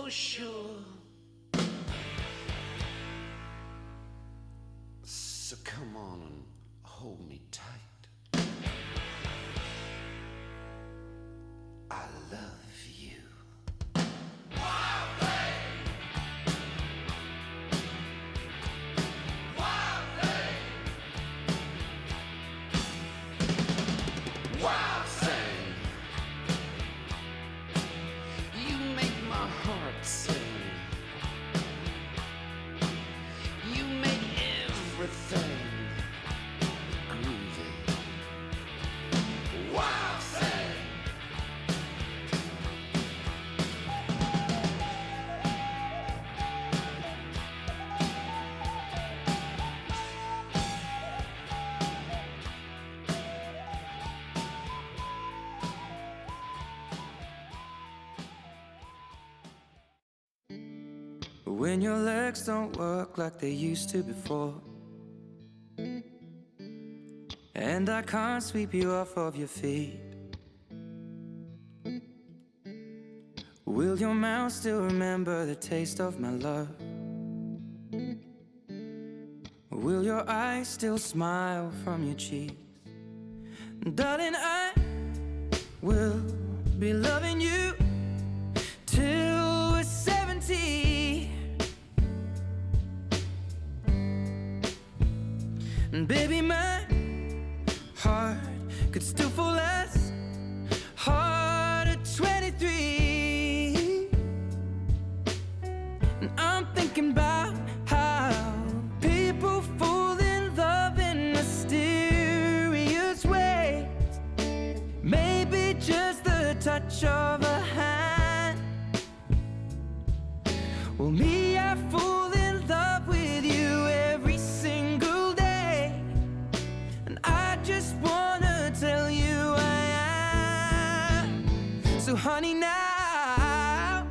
for sure. So come on and hold me tight. I love you. Wild thing. Wild thing. Wild thing. You make my heart sing. You make everything groovy. Wild thing. When your legs don't work like they used to before, and I can't sweep you off of your feet, will your mouth still remember the taste of my love? Will your eyes still smile from your cheeks? Darling, I will be loving you till we're 70. And baby, my heart could still fall as hard at 23. And I'm thinking about how people fall in love in mysterious ways. Maybe just the touch of a hand. Well, me, I fall in love with you every single day. And I just wanna tell you I am. So honey, now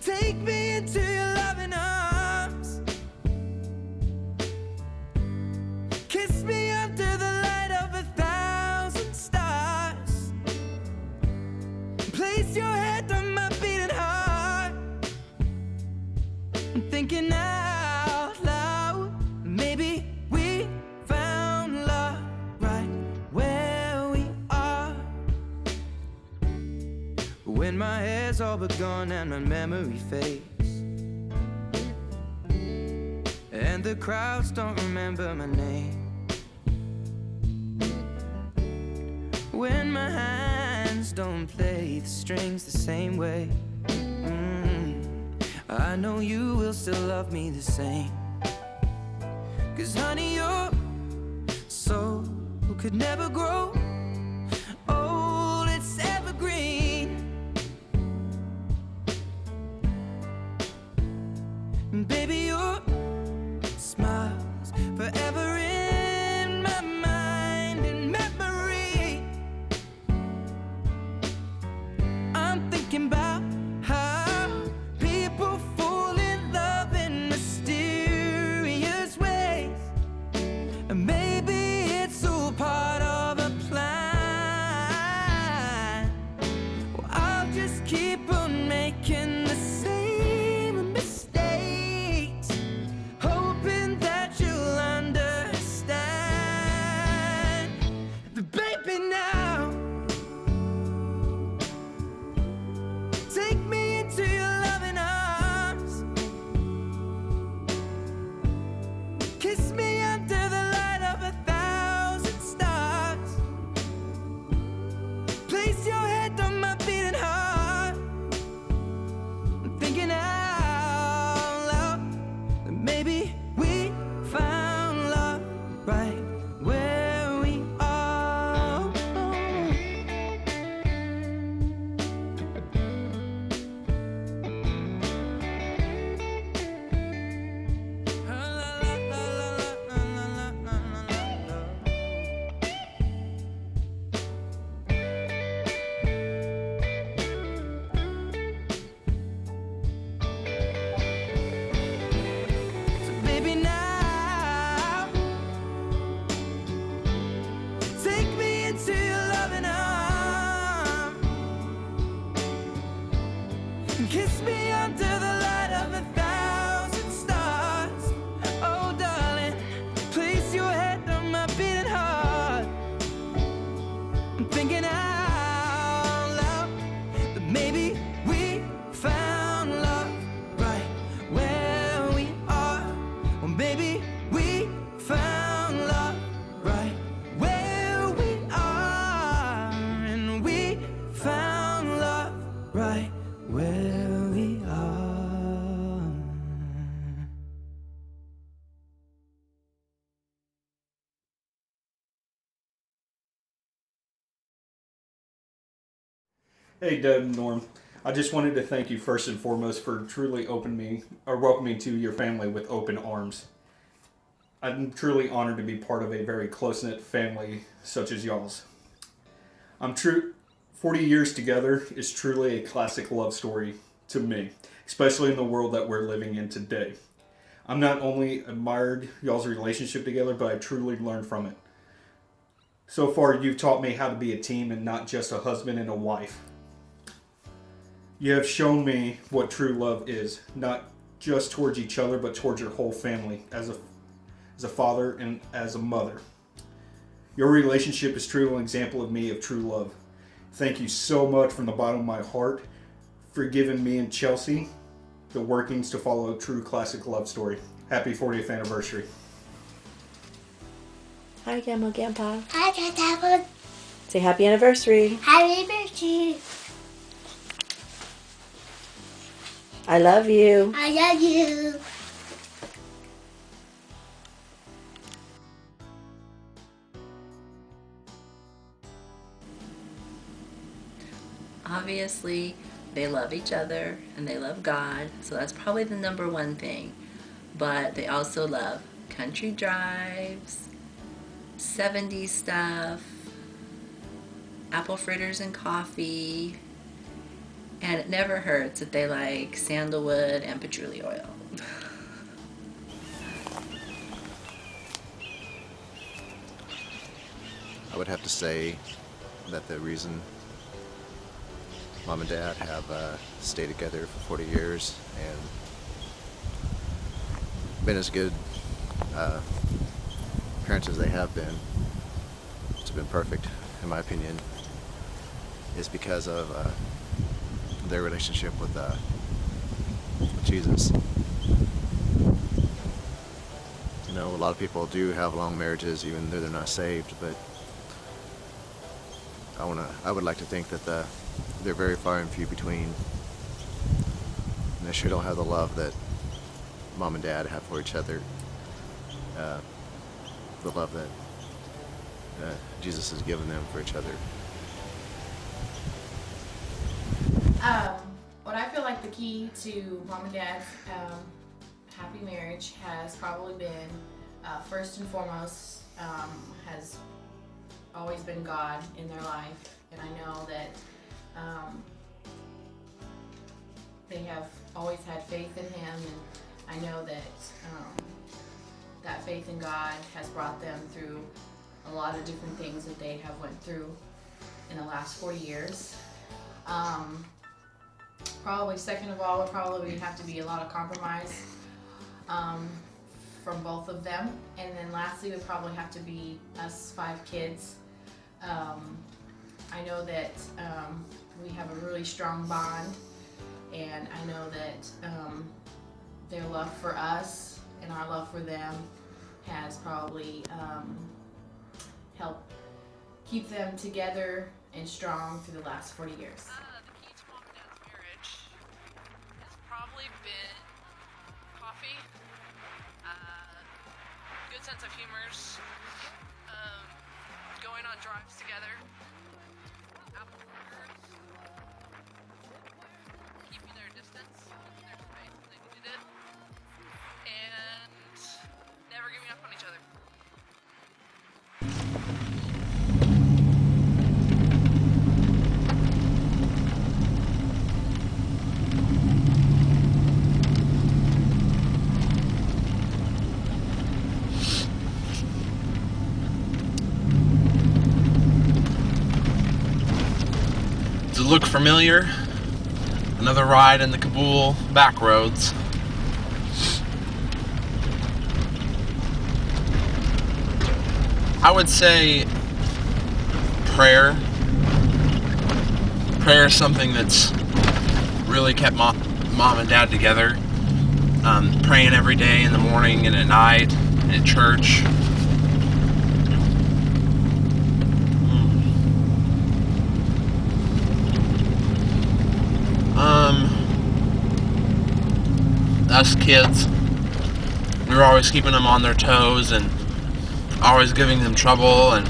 take me into your loving arms. Kiss me under the light of 1,000 stars. Place your head on my beating heart. I'm thinking out loud, maybe we found love right where we are. When my hair's all but gone and my memory fades, and the crowds don't remember my name. When my hands don't play the strings the same way, I know you will still love me the same. 'Cause honey, your soul could never grow old, it's evergreen. And baby, your smile's forever in my mind and memory. I'm thinking about how people fall in love in mysterious ways. And maybe it's all part of a plan. Well, I'll just keep on making the same mistakes, hoping that you'll understand. But baby, now take me into your loving arms. Kiss me under the light of 1,000 stars. Place your head on my beating heart. and kiss me under the light of 1,000 stars. Oh darling, place your head on my beating heart. I'm thinking out loud that maybe we found love right where we are. Well, maybe we found love right where we are, and we found love right where we are. Hey, Deb and Norm. I just wanted to thank you first and foremost for truly welcoming me to your family with open arms. I'm truly honored to be part of a very close-knit family such as y'all's. 40 years together is truly a classic love story to me, especially in the world that we're living in today. I'm not only admired y'all's relationship together, but I truly learned from it. So far, you've taught me how to be a team and not just a husband and a wife. You have shown me what true love is, not just towards each other, but towards your whole family, as a father and as a mother. Your relationship is truly an example of true love. Thank you so much from the bottom of my heart for giving me and Chelsea the workings to follow a true classic love story. Happy 40th anniversary. Hi, Grandma, Grandpa. Hi, Grandpa. Say happy anniversary. Happy birthday. I love you. I love you. Obviously, they love each other and they love God, so that's probably the number one thing. But they also love country drives, 70s stuff, apple fritters and coffee, and it never hurts that they like sandalwood and patchouli oil. I would have to say that the reason Mom and Dad have stayed together for 40 years and been as good parents as they have been, it's been perfect in my opinion, is because of their relationship with Jesus. You know, a lot of people do have long marriages even though they're not saved, but I would like to think that they're very far and few between. And they sure don't have the love that Mom and Dad have for each other. The love that Jesus has given them for each other. What I feel like the key to Mom and Dad's happy marriage has probably been, first and foremost, has always been God in their life. And I know that they have always had faith in Him, and I know that that faith in God has brought them through a lot of different things that they have went through in the last 40 years. Probably second of all would probably have to be a lot of compromise from both of them, and then lastly would probably have to be us 5 kids. I know that we have a really strong bond, and I know that their love for us and our love for them has probably helped keep them together and strong through the last 40 years. The key to Mom and Dad's marriage has probably been coffee, good sense of humors, going on drives together, apple fritters, keeping their distance, keeping their space when they needed it, and never giving up on each other. Does it look familiar? Another ride in the Kabul back roads. I would say prayer. Prayer is something that's really kept mom and dad together. Praying every day in the morning and at night, and at church. Us kids, we were always keeping them on their toes and always giving them trouble, and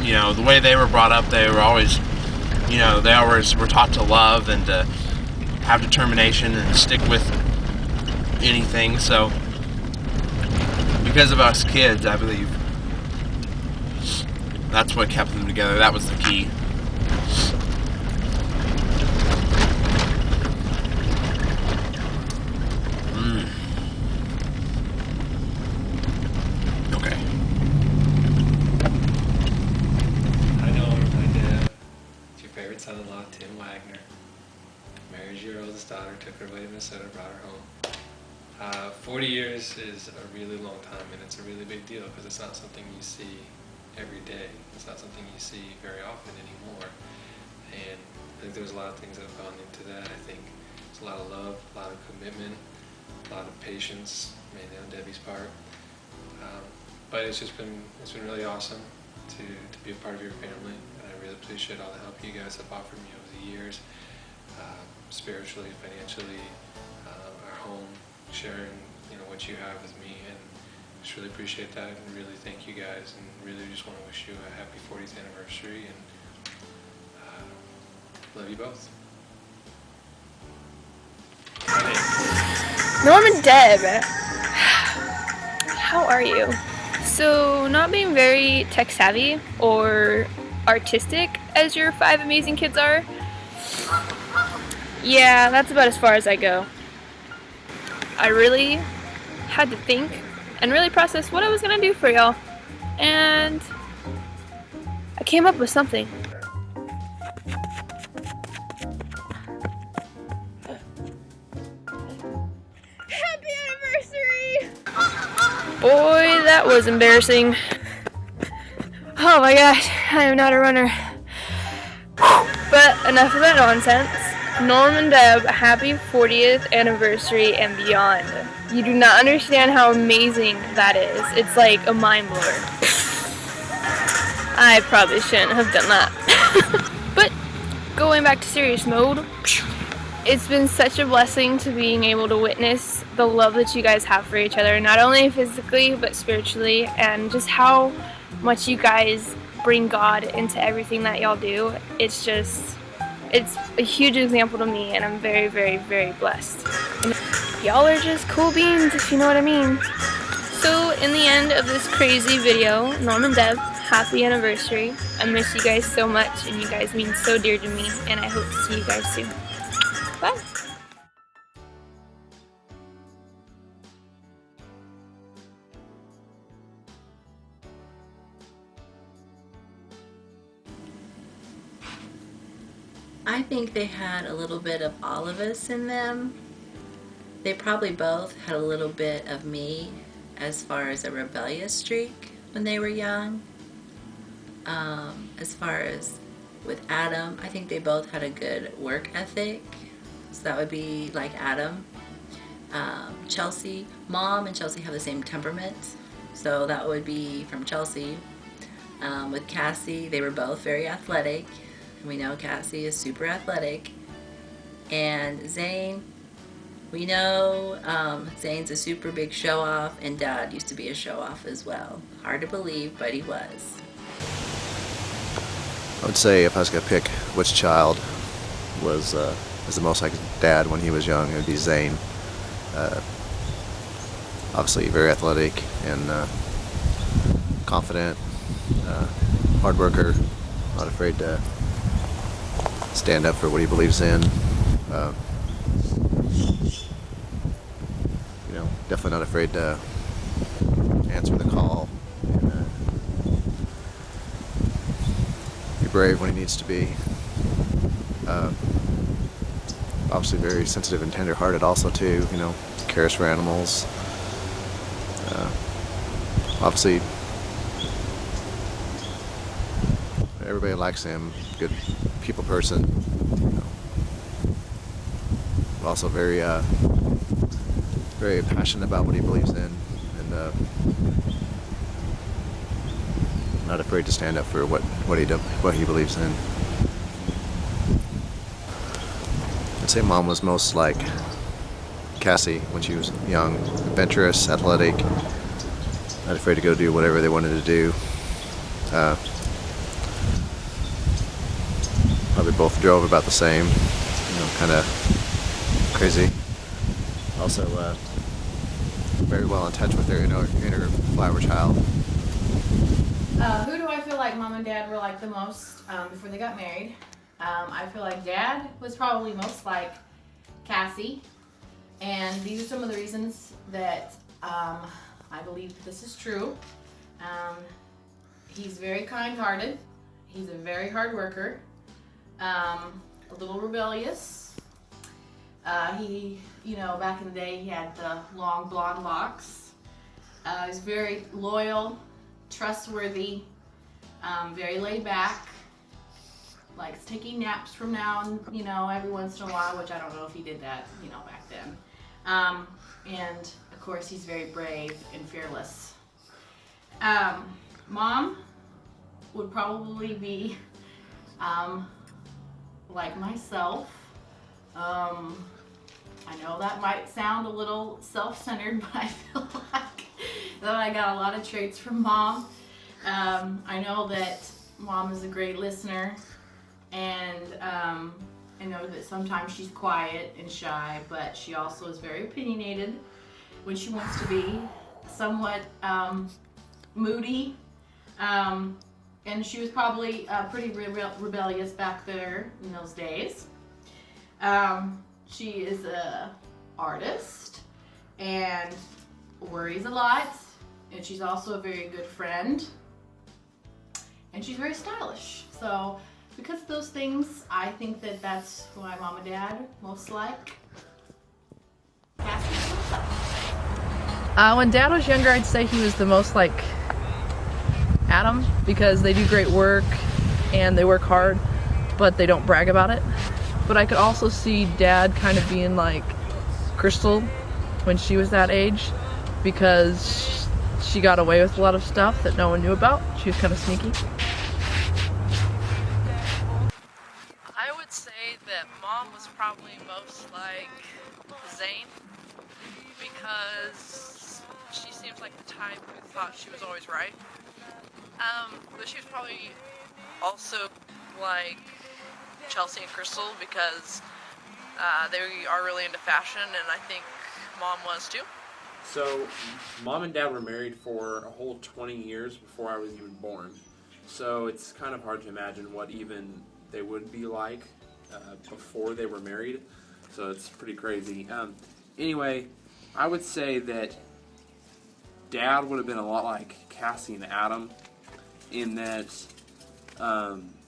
you know, the way they were brought up, they were always, you know, they always were taught to love and to have determination and stick with anything. So because of us kids, I believe that's what kept them together. That was the key. Okay. I know my dad. It's your favorite son-in-law, Tim Wagner. Married your oldest daughter, took her away to Minnesota, brought her home. 40 years is a really long time, and it's a really big deal because it's not something you see every day. It's not something you see very often anymore. And I think there's a lot of things that have gone into that. I think there's a lot of love, a lot of commitment, a lot of patience, mainly on Debbie's part. But it's been really awesome to be a part of your family, and I really appreciate all the help you guys have offered me over the years, spiritually, financially, our home, sharing, you know, what you have with me, and just really appreciate that, and really thank you guys, and really just want to wish you a happy 40th anniversary, and love you both. Norm and Deb, how are you? So, not being very tech savvy or artistic as your 5 amazing kids are, yeah, that's about as far as I go. I really had to think and really process what I was gonna do for y'all, and I came up with something. Happy anniversary! Boy, that was embarrassing. Oh my gosh, I am not a runner. But enough of that nonsense. Norm and Deb, happy 40th anniversary and beyond. You do not understand how amazing that is. It's like a mind blower. I probably shouldn't have done that. But going back to serious mode, it's been such a blessing to being able to witness the love that you guys have for each other, not only physically but spiritually, and just how much you guys bring God into everything that y'all do. It's a huge example to me, and I'm very, very, very blessed. And y'all are just cool beans, if you know what I mean. So, in the end of this crazy video, Norm and Deb, happy anniversary. I miss you guys so much, and you guys mean so dear to me, and I hope to see you guys soon. Bye. I think they had a little bit of all of us in them. They probably both had a little bit of me as far as a rebellious streak when they were young. As far as with Adam, I think they both had a good work ethic. So that would be like Adam. Chelsea, Mom and Chelsea have the same temperament. So that would be from Chelsea. With Cassie, they were both very athletic. We know Cassie is super athletic. And Zane, we know Zane's a super big show-off, and Dad used to be a show-off as well. Hard to believe, but he was. I would say if I was going to pick which child was the most like Dad when he was young, it would be Zane. Obviously very athletic and confident, hard worker, not afraid to stand up for what he believes in. Definitely not afraid to answer the call and be brave when he needs to be. Obviously very sensitive and tender-hearted also too, you know, cares for animals. Obviously everybody likes him, good people person, you know. Also very very passionate about what he believes in, and not afraid to stand up for what he believes in. I'd say Mom was most like Cassie when she was young, adventurous, athletic, not afraid to go do whatever they wanted to do. Probably both drove about the same, you know, kind of crazy. Also, very well in touch with their inner flower child. Who do I feel like Mom and Dad were like the most before they got married? I feel like Dad was probably most like Cassie, and these are some of the reasons that I believe this is true. He's very kind-hearted. He's a very hard worker. A little rebellious. He, you know, back in the day, he had the long blonde locks. He's very loyal, trustworthy, very laid back. Likes taking naps from now and, you know, every once in a while, which I don't know if he did that, you know, back then. And of course, he's very brave and fearless. Mom would probably be like myself. I know that might sound a little self-centered, but I feel like that I got a lot of traits from Mom. I know that Mom is a great listener, and I know that sometimes she's quiet and shy, but she also is very opinionated when she wants to be, somewhat moody, and she was probably pretty rebellious back there in those days. She is an artist and worries a lot, and she's also a very good friend, and she's very stylish. So because of those things, I think that that's who my Mom and Dad most like. Cassie? When Dad was younger, I'd say he was the most like Adam, because they do great work and they work hard, but they don't brag about it. But I could also see Dad kind of being like Crystal when she was that age, because she got away with a lot of stuff that no one knew about. She was kind of sneaky. I would say that Mom was probably most like Zane, because she seems like the type who thought she was always right. But she was probably also like Chelsea and Crystal, because they are really into fashion, and I think Mom was too. So, Mom and Dad were married for a whole 20 years before I was even born. So it's kind of hard to imagine what even they would be like before they were married. So it's pretty crazy. Anyway, I would say that Dad would have been a lot like Cassie and Adam, in that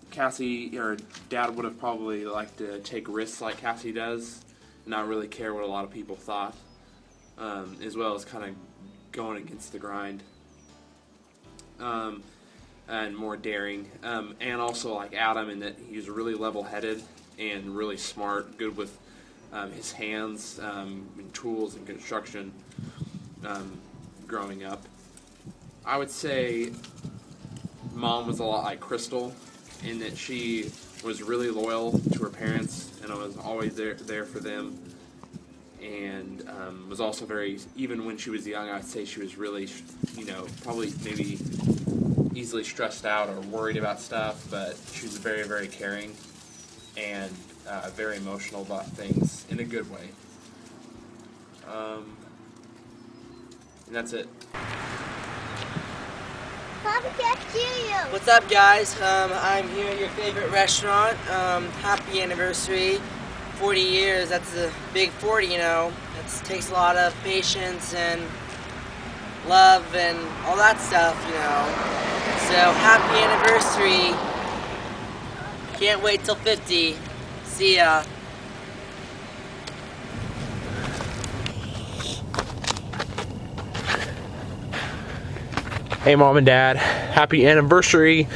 Cassie, or Dad, would have probably liked to take risks like Cassie does, not really care what a lot of people thought, as well as kind of going against the grind, and more daring, and also like Adam, in that he was really level-headed and really smart, good with his hands, and tools and construction, growing up. I would say Mom was a lot like Crystal, in that she was really loyal to her parents and was always there for them, and was also very, even when she was young, I'd say she was really, you know, probably maybe easily stressed out or worried about stuff, but she was very, very caring and very emotional about things in a good way. And that's it. What's up, guys? I'm here at your favorite restaurant. Happy anniversary. 40 years, that's a big 40, you know. It takes a lot of patience and love and all that stuff, you know. So, happy anniversary. Can't wait till 50. See ya. Hey Mom and Dad, happy anniversary.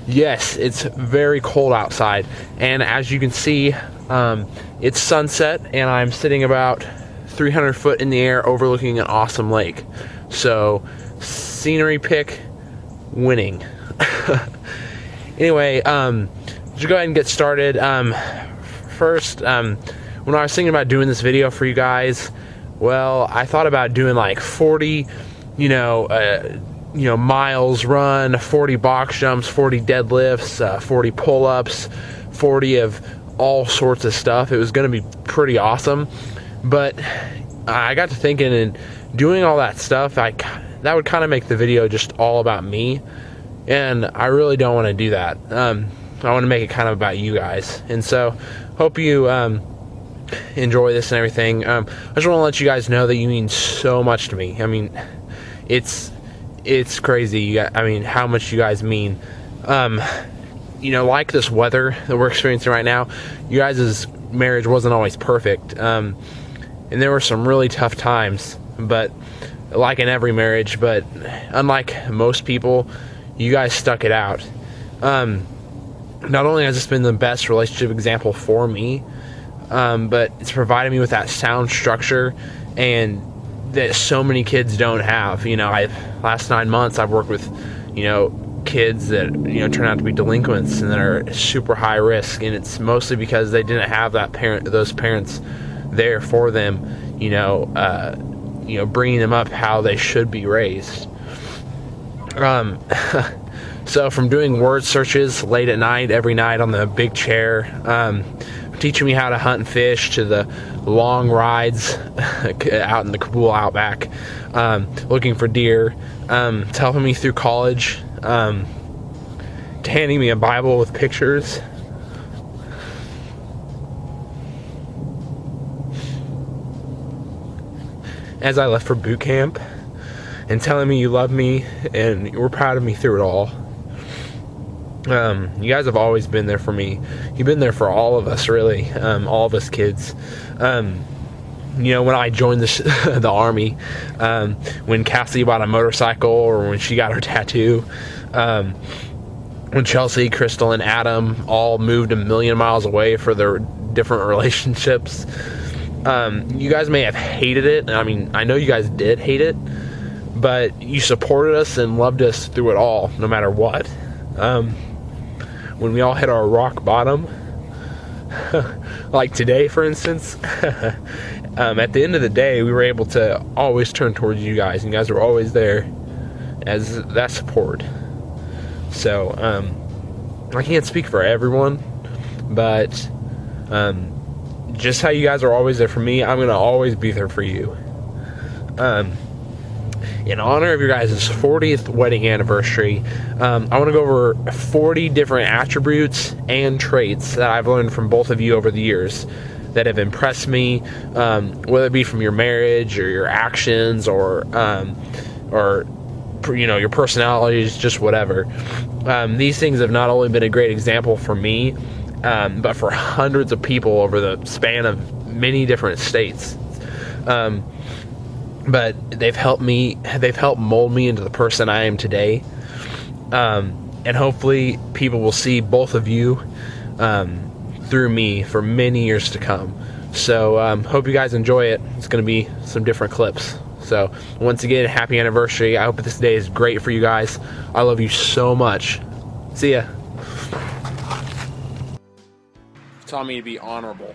Yes, it's very cold outside, and as you can see, it's sunset and I'm sitting about 300 foot in the air overlooking an awesome lake. So scenery pick winning. Anyway, just go ahead and get started. First, when I was thinking about doing this video for you guys, well, I thought about doing like 40 miles run, 40 box jumps, 40 deadlifts, 40 pull-ups, 40 of all sorts of stuff. It was going to be pretty awesome, but I got to thinking, and doing all that stuff, that would kind of make the video just all about me, and I really don't want to do that. I want to make it kind of about you guys, and so hope you enjoy this and everything. I just want to let you guys know that you mean so much to me. I mean, it's crazy. How much you guys mean. Like this weather that we're experiencing right now, you guys' marriage wasn't always perfect. And there were some really tough times, but like in every marriage, but unlike most people, you guys stuck it out. Not only has this been the best relationship example for me, but it's provided me with that sound structure and that so many kids don't have. Last 9 months I've worked with, kids that, turn out to be delinquents and that are super high risk, and it's mostly because they didn't have those parents there for them, bringing them up how they should be raised. So from doing word searches late at night, every night on the big chair, teaching me how to hunt and fish, to the long rides out in the Kabul outback, looking for deer, to helping me through college, to handing me a Bible with pictures. As I left for boot camp, and telling me you love me and you were proud of me through it all. You guys have always been there for me. You've been there for all of us, really, all of us kids. When I joined the Army, when Cassie bought a motorcycle, or when she got her tattoo, when Chelsea, Crystal, and Adam all moved 1,000,000 miles away for their different relationships. You guys may have hated it. I know you guys did hate it, but you supported us and loved us through it all, no matter what. When we all hit our rock bottom, like today, for instance, at the end of the day, we were able to always turn towards you guys, and you guys were always there as that support. So, I can't speak for everyone, but just how you guys are always there for me, I'm going to always be there for you. In honor of your guys' 40th wedding anniversary, I want to go over 40 different attributes and traits that I've learned from both of you over the years that have impressed me, whether it be from your marriage or your actions or your personalities, just whatever. These things have not only been a great example for me, but for hundreds of people over the span of many different states. But they've helped mold me into the person I am today. And hopefully people will see both of you through me for many years to come. So hope you guys enjoy it. It's going to be some different clips. So once again, happy anniversary. I hope this day is great for you guys. I love you so much. See ya. Taught me to be honorable.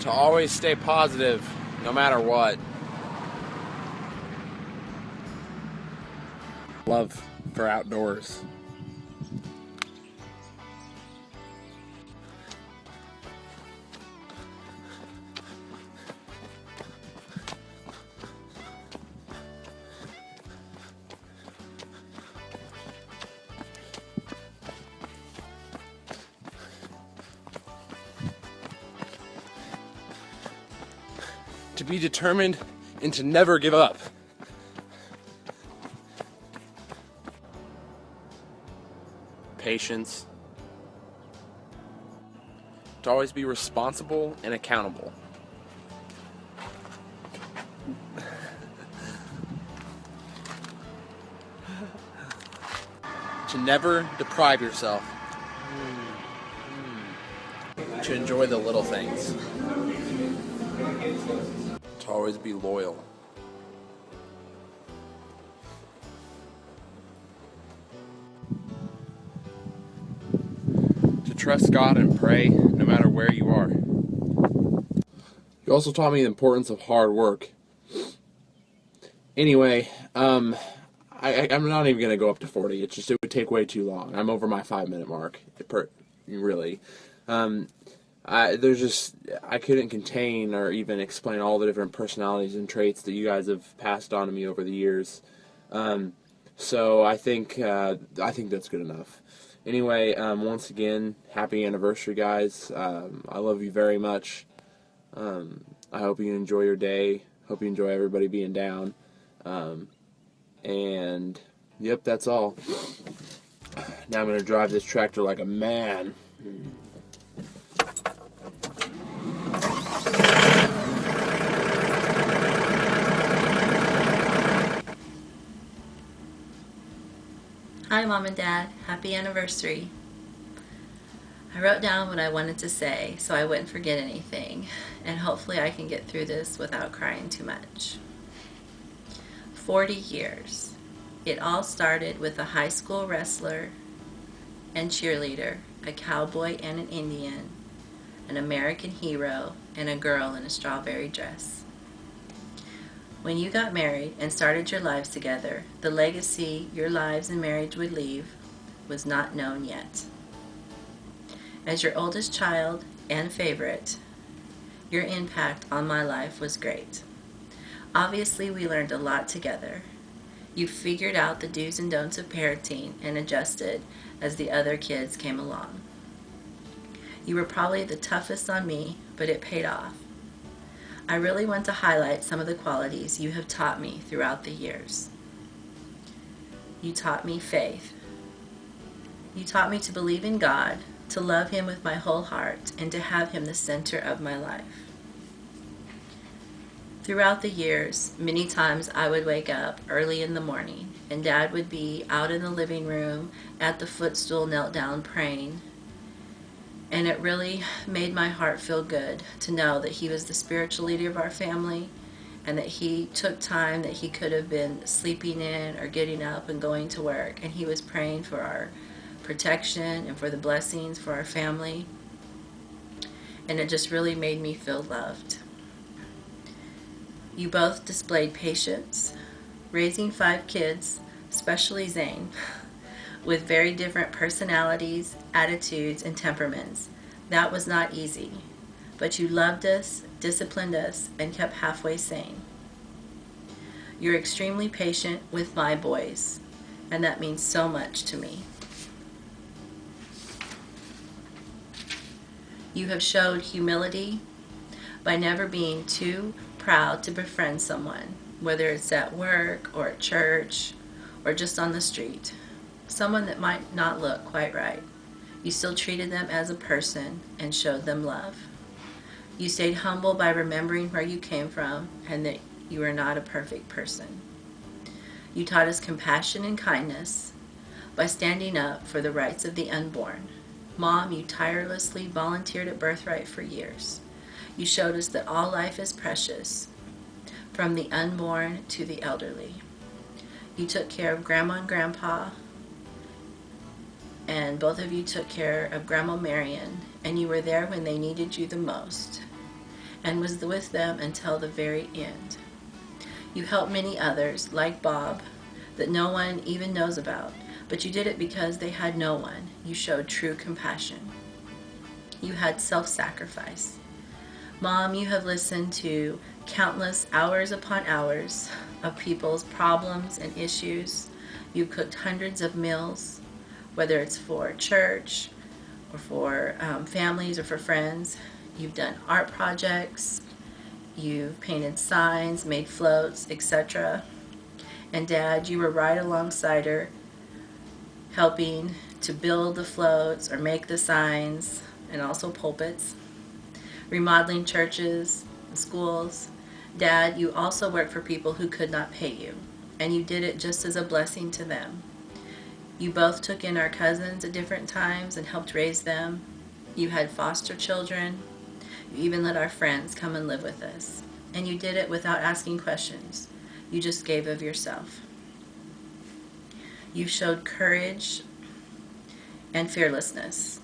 To always stay positive, no matter what. Love for outdoors. To be determined and to never give up. patience, to always be responsible and accountable, to never deprive yourself, to enjoy the little things, to always be loyal, to trust God and pray no matter where you are. You also taught me the importance of hard work. Anyway, I'm not even going to go up to 40. It would take way too long. I'm over my 5-minute mark. Really. I couldn't contain or even explain all the different personalities and traits that you guys have passed on to me over the years. So I think that's good enough. Anyway, once again, happy anniversary, guys. I love you very much. I hope you enjoy your day. Hope you enjoy everybody being down. And yep, that's all. Now I'm going to drive this tractor like a man. Hi, Mom and Dad. Happy anniversary. I wrote down what I wanted to say so I wouldn't forget anything, and hopefully I can get through this without crying too much. 40 years. It all started with a high school wrestler and cheerleader, a cowboy and an Indian, an American hero, and a girl in a strawberry dress. When you got married and started your lives together, the legacy your lives and marriage would leave was not known yet. As your oldest child and favorite, your impact on my life was great. Obviously, we learned a lot together. You figured out the do's and don'ts of parenting and adjusted as the other kids came along. You were probably the toughest on me, but it paid off. I really want to highlight some of the qualities you have taught me throughout the years. You taught me faith. You taught me to believe in God, to love Him with my whole heart, and to have Him the center of my life. Throughout the years, many times I would wake up early in the morning, and Dad would be out in the living room at the footstool knelt down praying. And it really made my heart feel good to know that he was the spiritual leader of our family and that he took time that he could have been sleeping in or getting up and going to work. And he was praying for our protection and for the blessings for our family. And it just really made me feel loved. You both displayed patience, raising 5 kids, especially Zane, with very different personalities, attitudes, and temperaments. That was not easy, but you loved us, disciplined us, and kept halfway sane. You're extremely patient with my boys, and that means so much to me. You have showed humility by never being too proud to befriend someone, whether it's at work or at church or just on the street. Someone that might not look quite right. You still treated them as a person and showed them love. You stayed humble by remembering where you came from and that you are not a perfect person. You taught us compassion and kindness by standing up for the rights of the unborn. Mom, you tirelessly volunteered at Birthright for years. You showed us that all life is precious, from the unborn to the elderly. You took care of Grandma and Grandpa, and both of you took care of Grandma Marion, and you were there when they needed you the most, and was with them until the very end. You helped many others, like Bob, that no one even knows about, but you did it because they had no one. You showed true compassion. You had self-sacrifice. Mom, you have listened to countless hours upon hours of people's problems and issues. You've cooked hundreds of meals, whether it's for church or for families or for friends. You've done art projects, you've painted signs, made floats, etc. And Dad, you were right alongside her, helping to build the floats or make the signs, and also pulpits, remodeling churches and schools. Dad, you also worked for people who could not pay you, and you did it just as a blessing to them. You both took in our cousins at different times and helped raise them. You had foster children. You even let our friends come and live with us. And you did it without asking questions. You just gave of yourself. You showed courage and fearlessness.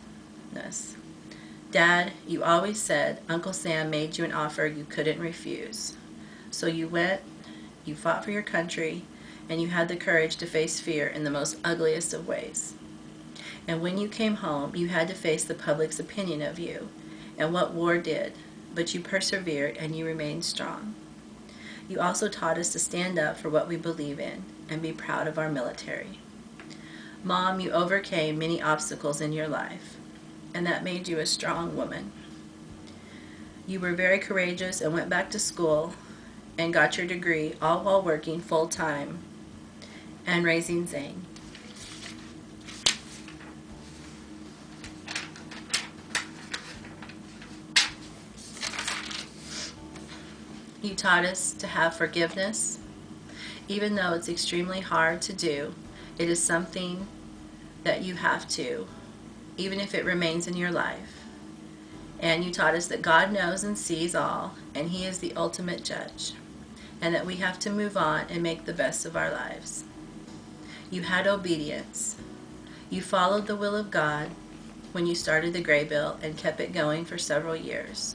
Dad, you always said Uncle Sam made you an offer you couldn't refuse. So you went, you fought for your country, and you had the courage to face fear in the most ugliest of ways. And when you came home, you had to face the public's opinion of you and what war did, but you persevered and you remained strong. You also taught us to stand up for what we believe in and be proud of our military. Mom, you overcame many obstacles in your life, and that made you a strong woman. You were very courageous and went back to school and got your degree, all while working full-time and raising Zane. You taught us to have forgiveness. Even though it's extremely hard to do, it is something that you have to, even if it remains in your life. And you taught us that God knows and sees all, and He is the ultimate judge, and that we have to move on and make the best of our lives. You had obedience. You followed the will of God when you started the Gray Bill and kept it going for several years.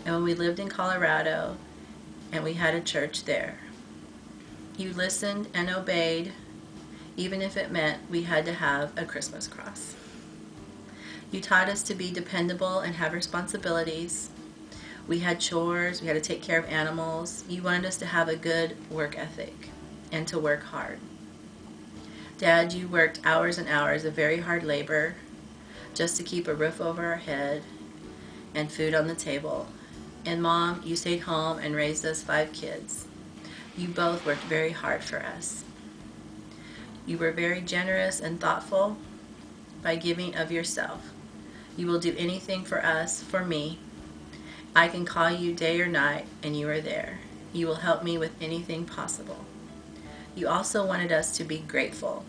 And when we lived in Colorado and we had a church there, you listened and obeyed, even if it meant we had to have a Christmas cross. You taught us to be dependable and have responsibilities. We had chores, we had to take care of animals. You wanted us to have a good work ethic and to work hard. Dad, you worked hours and hours of very hard labor just to keep a roof over our head and food on the table. And Mom, you stayed home and raised us 5 kids. You both worked very hard for us. You were very generous and thoughtful by giving of yourself. You will do anything for us, for me. I can call you day or night, and you are there. You will help me with anything possible. You also wanted us to be grateful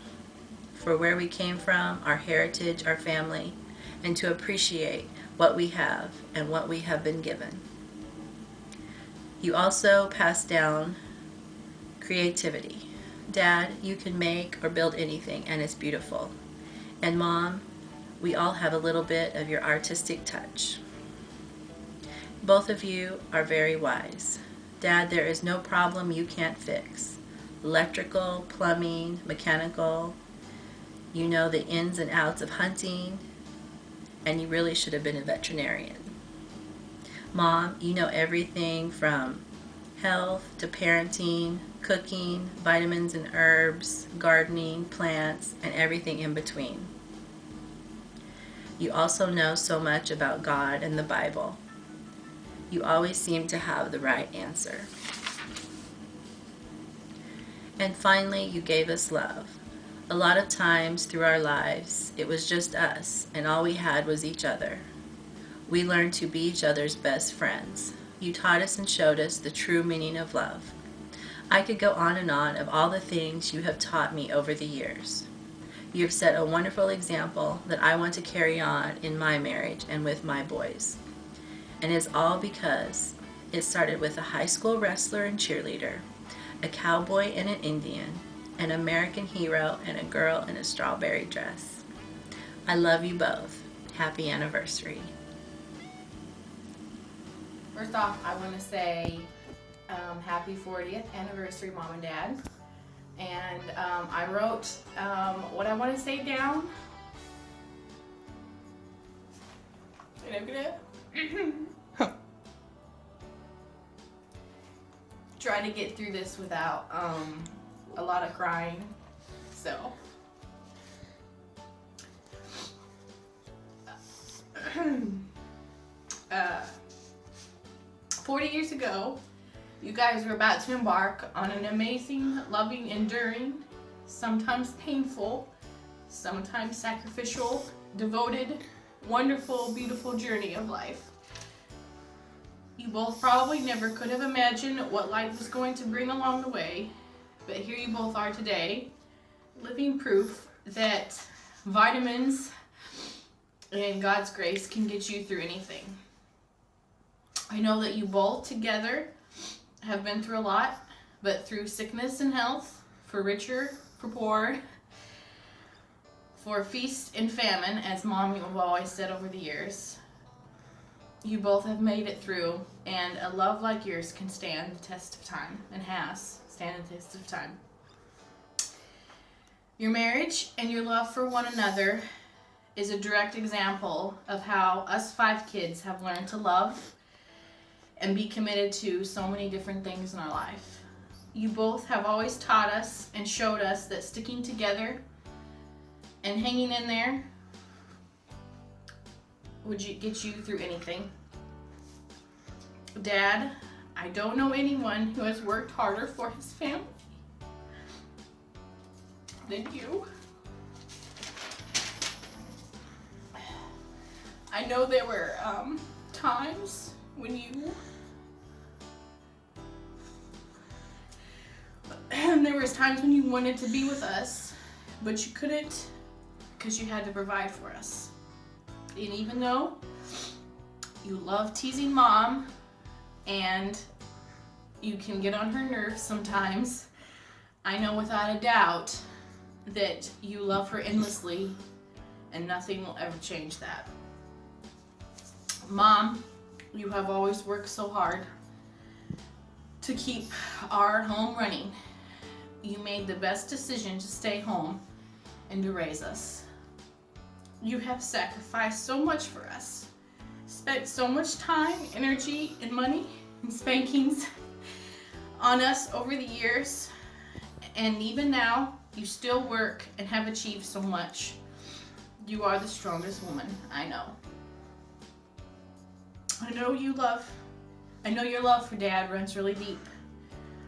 for where we came from, our heritage, our family, and to appreciate what we have and what we have been given. You also passed down creativity. Dad, you can make or build anything, and it's beautiful. And Mom, we all have a little bit of your artistic touch. Both of you are very wise. Dad, there is no problem you can't fix. Electrical, plumbing, mechanical. You know the ins and outs of hunting, and you really should have been a veterinarian. Mom, you know everything from health to parenting, cooking, vitamins and herbs, gardening, plants, and everything in between. You also know so much about God and the Bible. You always seem to have the right answer. And finally, you gave us love. A lot of times through our lives, it was just us, and all we had was each other. We learned to be each other's best friends. You taught us and showed us the true meaning of love. I could go on and on of all the things you have taught me over the years. You have set a wonderful example that I want to carry on in my marriage and with my boys. And it's all because it started with a high school wrestler and cheerleader, a cowboy and an Indian, an American hero, and a girl in a strawberry dress. I love you both. Happy anniversary. First off, I want to say happy 40th anniversary, Mom and Dad. And I wrote what I want to say down. And I'm gonna try to get through this without a lot of crying. So 40 years ago, you guys were about to embark on an amazing, loving, enduring, sometimes painful, sometimes sacrificial, devoted, wonderful, beautiful journey of life. You both probably never could have imagined what life was going to bring along the way, but here you both are today, living proof that vitamins and God's grace can get you through anything. I know that you both together have been through a lot, but through sickness and health, for richer, for poor, for feast and famine, as Mom have always said over the years, you both have made it through, and a love like yours can stand the test of time, and has stand the test of time. Your marriage and your love for one another is a direct example of how us 5 kids have learned to love and be committed to so many different things in our life. You both have always taught us and showed us that sticking together and hanging in there would get you through anything. Dad, I don't know anyone who has worked harder for his family than you. I know there were times when you wanted to be with us, but you couldn't because you had to provide for us. And even though you love teasing Mom and you can get on her nerves sometimes, I know without a doubt that you love her endlessly and nothing will ever change that. Mom, you have always worked so hard to keep our home running. You made the best decision to stay home and to raise us. You have sacrificed so much for us, spent so much time, energy, and money and spankings on us over the years, and even now, you still work and have achieved so much. You are the strongest woman I know. I know your love for Dad runs really deep.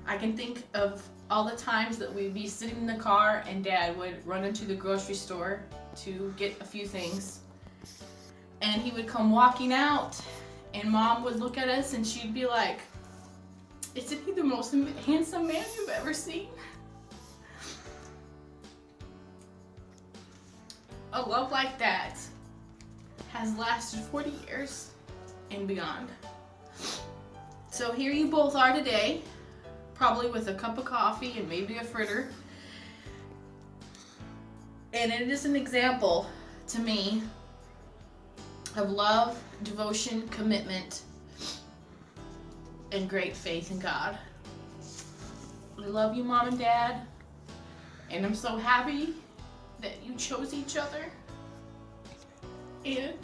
I can think of all the times that we'd be sitting in the car and Dad would run into the grocery store to get a few things. And he would come walking out and Mom would look at us and she'd be like, "Isn't he the most handsome man you've ever seen?" A love like that has lasted 40 years and beyond. So here you both are today, probably with a cup of coffee and maybe a fritter. And it is an example to me of love, devotion, commitment, and great faith in God. I love you, Mom and Dad, and I'm so happy that you chose each other. And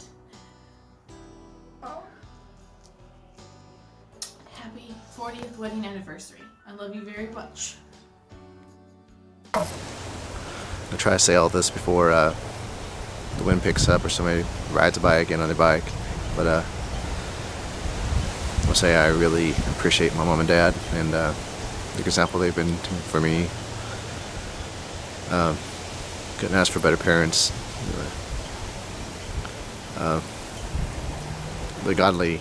happy 40th wedding anniversary. I love you very much. I try to say all this before the wind picks up or somebody rides by again on their bike, but I'll say I really appreciate my mom and dad and the example they've been for me. Couldn't ask for better parents. The godly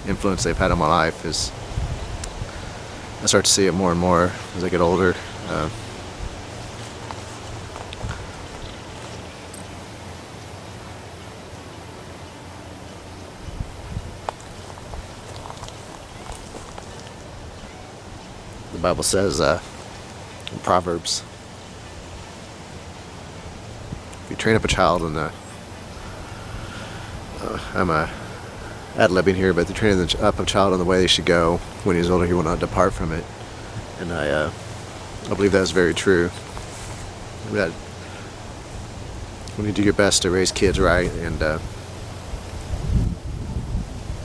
influence they've had on my life is, I start to see it more and more as I get older. The Bible says in Proverbs, if you train up a child in the I'm ad-libbing here, but they're training up a child in the way they should go. When he's older, he will not depart from it. And I believe that is very true. That when you do your best to raise kids right and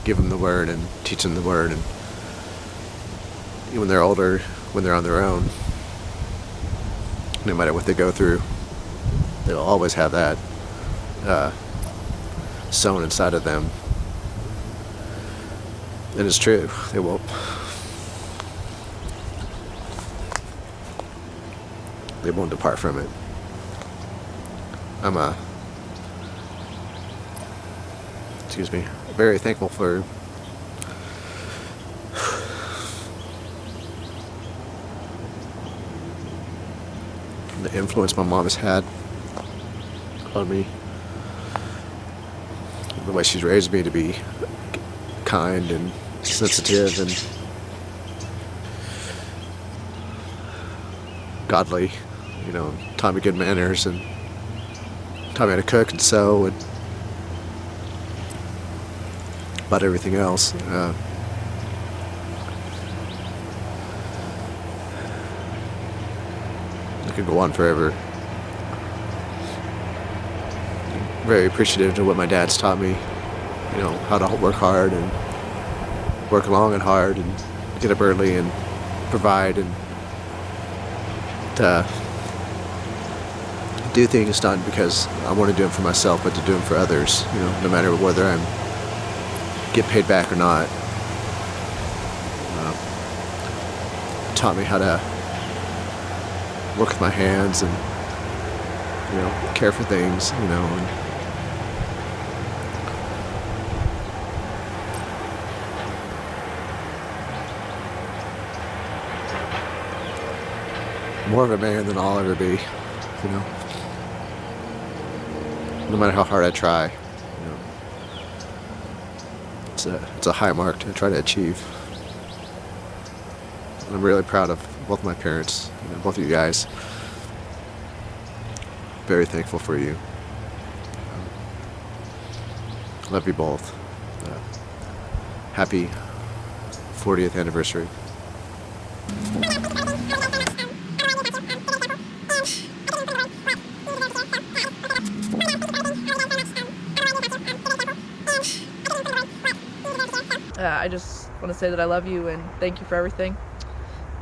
give them the word and teach them the word, and even when they're older, when they're on their own, no matter what they go through, they'll always have that sown inside of them. And it's true, they won't. They won't depart from it. I'm very thankful for the influence my mom has had on me, the way she's raised me to be kind and sensitive and godly, you know, taught me good manners and taught me how to cook and sew and about everything else. I could go on forever. Very appreciative of what my dad's taught me, you know, how to work hard and work long and hard and get up early and provide and do things not because I want to do them for myself, but to do them for others, you know, no matter whether I'm get paid back or not. Taught me how to work with my hands and, you know, care for things, you know, and more of a man than I'll ever be, you know. No matter how hard I try, you know. It's a high mark to try to achieve. I'm really proud of both my parents, you know, both of you guys. Very thankful for you. Love you both. Happy 40th anniversary. I just want to say that I love you and thank you for everything.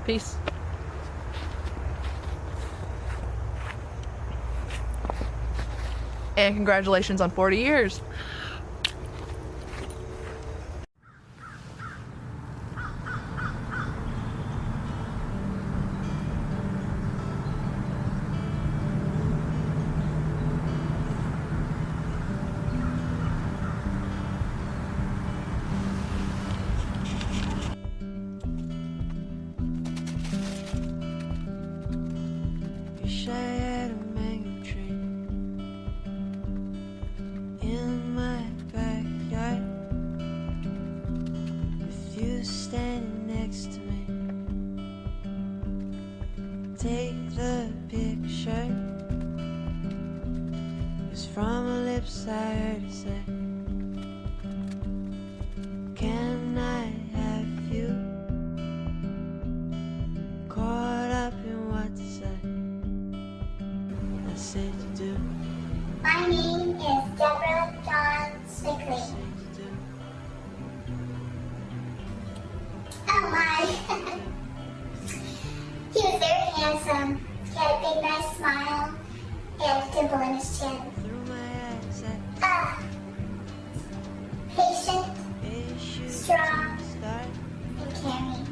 Peace. And congratulations on 40 years. Wish I had a mango tree in my backyard with you standing next to me. Take the picture. It's from her lips I heard her say, can I have you? Caught up in what to say. I said you do. My name is Deborah Dawn Swickley. Oh my. He was very handsome. He had a big nice smile and a dimple in his chin. Patient, strong, and caring.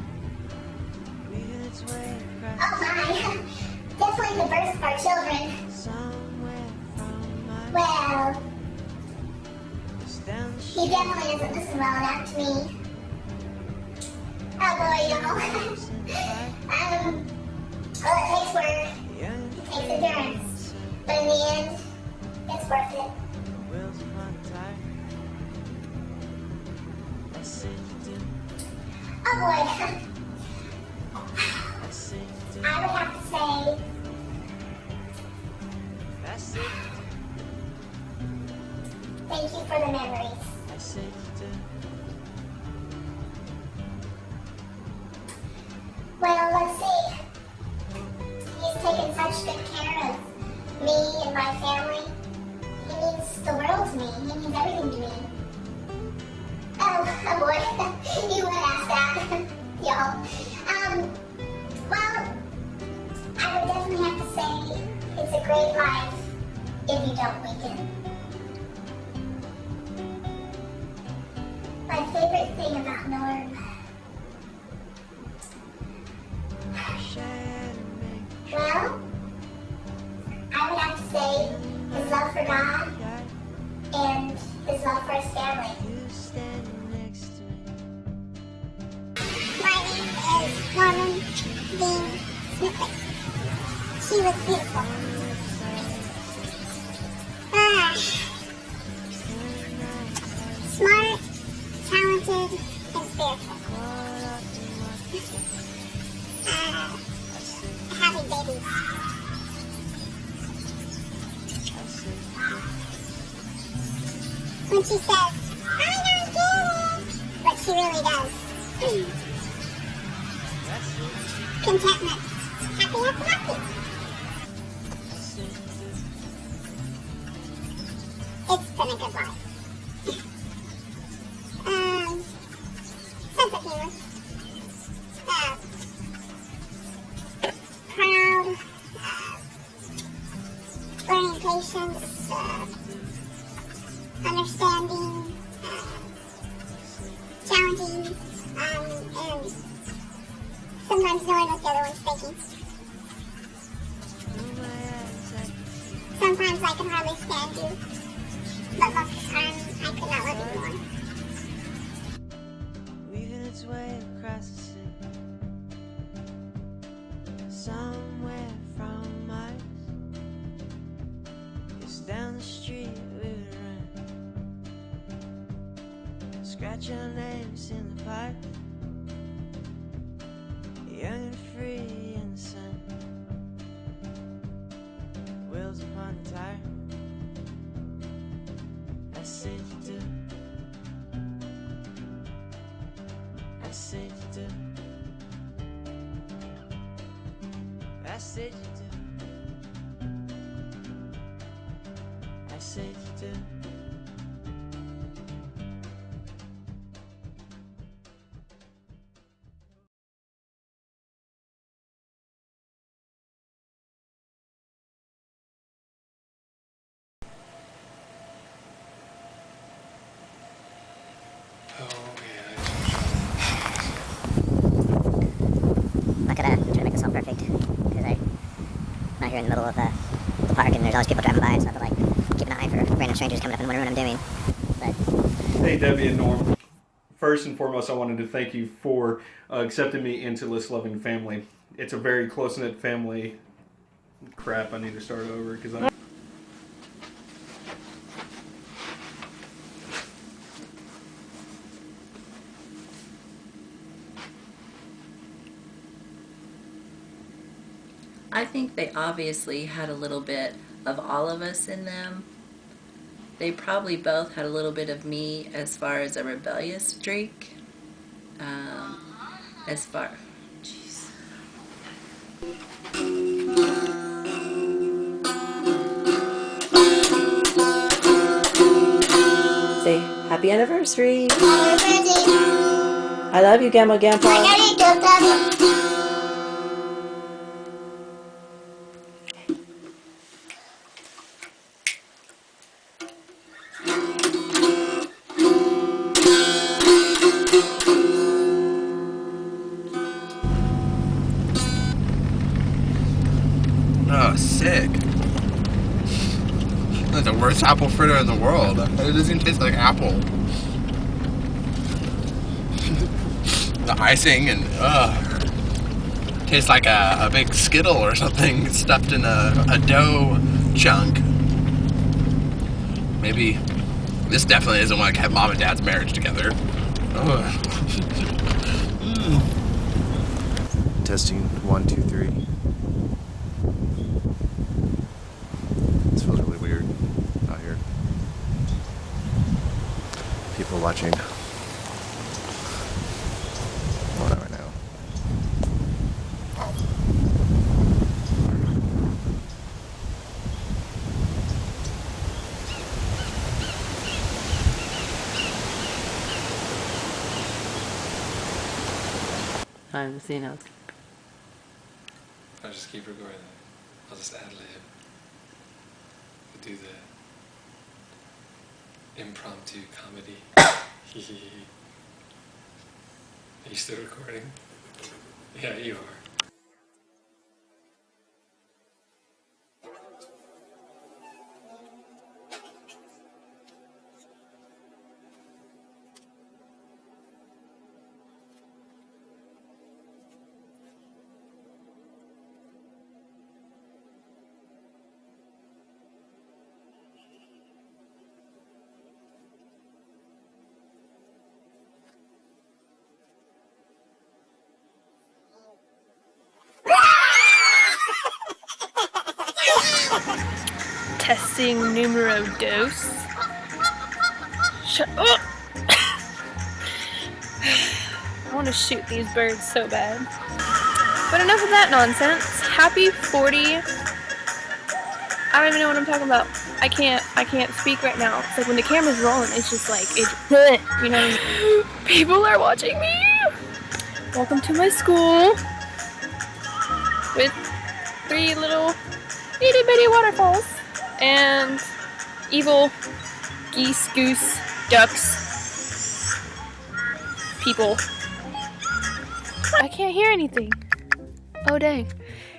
Oh my. Definitely the birth of our children. Well, he definitely doesn't listen well enough to me. Oh boy, y'all. Well, it takes work. It takes endurance. But in the end, it's worth it. Oh boy. I would have to say, thank you for the memories. Well, let's see. He's taken such good care of me and my family. He means the world to me. He means everything to me. Oh boy. You would ask that, y'all. Well, I would definitely have to say it's a great life if you don't weaken. My favorite thing about Norm. Well, I would have to say his love for God and his love for his family. My name is Norman Dean Smithley. She was beautiful. Smart, talented, and spiritual. Having babies. When she says, I don't get it, but she really does. Contentment. Happy, happy, happy. It's been a good life. Sense of humor. Proud. Learning patience. Understanding. Challenging. And sometimes knowing what the other one's thinking. Sometimes I can hardly stand you. But most of the time, I could not love you more. Weaving its way across the sea, somewhere from Mars. Just down the street we would run, scratch our names in the park, young and free in the sun, wheels upon the tire. I said you do. I said you do. I said you do. I said you do. I'm not gonna try to make this all perfect because I'm out here in the middle of the park and there's always people driving by, so I have to like keep an eye for random strangers coming up and wondering what I'm doing. But Hey, Debbie and Norm. First and foremost, I wanted to thank you for accepting me into this loving family. It's a very close-knit family. Crap, I need to start over because I'm... I think they obviously had a little bit of all of us in them. They probably both had a little bit of me as far as a rebellious streak. As far... Jeez. Say happy anniversary. I love you, Gamma Gampa. Oh, sick. That's the worst apple fritter in the world. It doesn't even taste like apple. The icing and tastes like a big Skittle or something stuffed in a dough chunk. Maybe this definitely isn't what kept Mom and Dad's marriage together. Testing 1, 2, 3. This feels really weird out here. People watching. Whatever now. I'm seeing how it's... I'll just keep recording. I'll just ad-lib. We'll do the impromptu comedy. Are you still recording? Yeah, you are. interesting numero dos. Shut up! I want to shoot these birds so bad. But enough of that nonsense. Happy 40. I don't even know what I'm talking about. I can't speak right now. It's like when the camera's rolling, it's just like, you know, people are watching me. Welcome to my school with 3 little itty bitty waterfalls and evil geese, goose, ducks, people. I can't hear anything. Oh dang.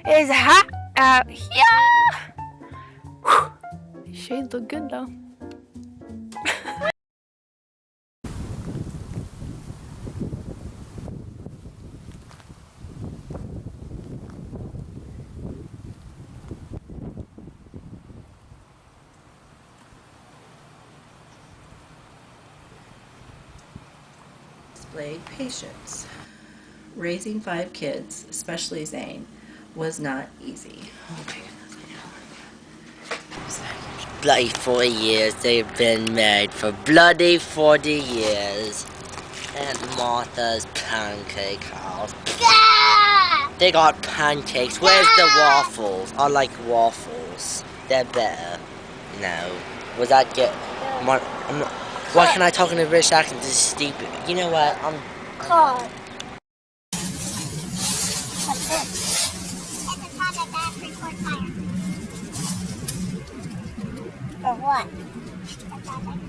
It's hot out here. Whew. These shades look good though. Displayed patience. Raising 5 kids, especially Zane, was not easy. Oh my goodness, Bloody 40 years. They've been married for bloody 40 years. Aunt Martha's pancake house. They got pancakes. Where's the waffles? I like waffles. They're better. No. Was that good? Why can't I talk in a British accent? This is stupid. You know what? I'm Called. What's this? It's a project I have to report fire. For what? A project.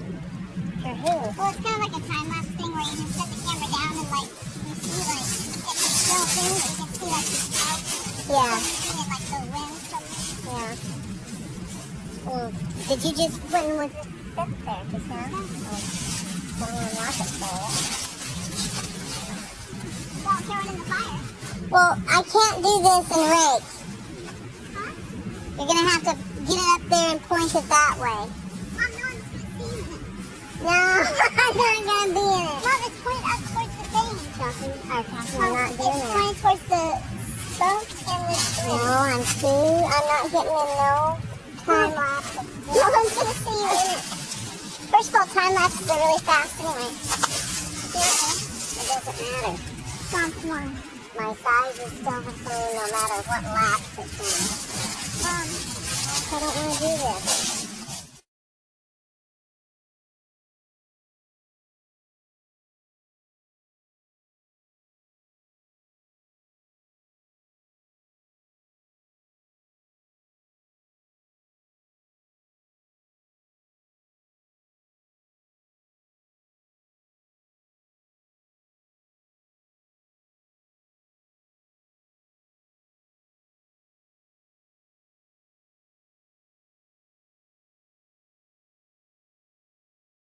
For who? Well, it's kind of like a time-lapse thing where you can set the camera down and, like, you see, like, it's a still thing, but you can see, like, the sky. Yeah. You can see it, like, the wind something. Yeah. Well, did you just, when was this there just now? Oh, someone locked it there. Well, throw it in the fire. Well, I can't do this and rake. Huh? You're gonna have to get it up there and point it that way. Mom, no one's gonna see it. No, I'm not gonna be in it. Mom, it's pointed up towards the thing. Jocelyn, I'm not doing it. It's pointed towards the smoke and the tree. No, I'm not getting in no time lapse. No one's gonna see you in it. First of all, time lapses are really fast anyway. It doesn't matter. Mom, come on. My size is still the same no matter what lap it's in. I don't want to do this.